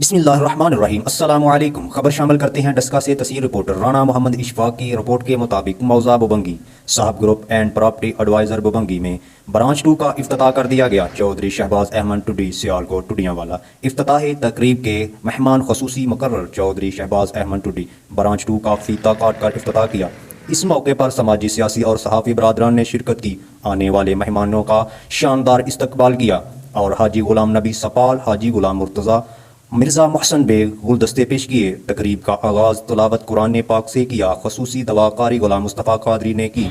بسم اللہ الرحمن الرحیم۔ السلام علیکم۔ خبر شامل کرتے ہیں ڈسکا سے تصویر رپورٹر رانا محمد اشفاق کی رپورٹ کے مطابق موضع ببنگی صاحب گروپ اینڈ پراپرٹی ایڈوائزر ببنگی میں برانچ 2 کا افتتاح کر دیا گیا۔ چودھری شہباز احمد ٹوڈی سیالکوٹ ٹوڈیاں والا افتتاحی تقریب کے مہمان خصوصی مقرر چودھری شہباز احمد ٹوڈی برانچ 2 کا فیتہ کاٹ کر افتتاح کیا۔ اس موقع پر سماجی سیاسی اور صحافی برادران نے شرکت کی۔ آنے والے مہمانوں کا شاندار استقبال کیا اور حاجی غلام نبی سپال، حاجی غلام مرتضیٰ، مرزا محسن بیگ گلدستے پیش کیے۔ تقریب کا آغاز تلاوت قرآن پاک سے کیا۔ خصوصی دعا قاری غلام مصطفیٰ قادری نے کی۔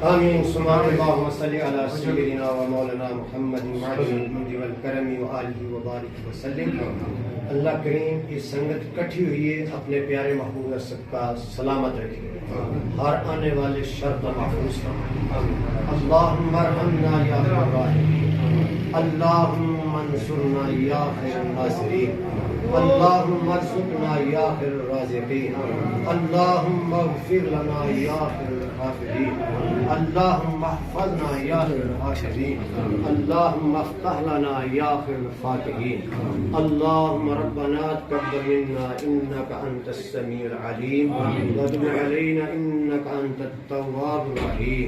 آمين ثم اللهم صل على سيدنا ومولانا محمد معجل الجود والکرم وآلہ وبارک وسلم۔ اللہ کریم کی سنگت کٹھی ہوئی ہے، اپنے پیارے محبوب سب کا سلامت رکھے، ہر آنے والے شر کا محفوظ فرمائے۔ اللہم ارحمنا یا ارحم الراحمین، اللہم انصرنا یا خیر الناصرین، اللہم ارزقنا یا خیر الرازقین، اللہم اغفر لنا یا خیر الغافرین، اللہم احفظنا یا خیر الحافظین، اللہم افتح لنا یا خیر الفاتحین، اللہم ربنا تقبل منا انک انت السمیع العلیم وتب علینا انک انت التواب الرحیم۔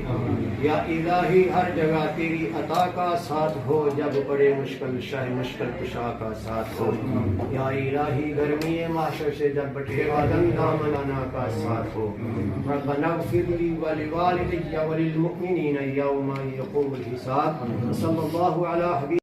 یا الہی ہر جگہ تیری عطا کا ساتھ ہو، جب بڑے مشکل شاہ مشکل کشا کا ساتھ ہو۔ یا الہی گرمی معاشر سے جب بٹے وادن دامنانا کا ساتھ ہو۔ ربنا اغفر لی ولوالدی وللمؤمنین یوم یقوم الحساب۔ صلی اللہ علی حبیب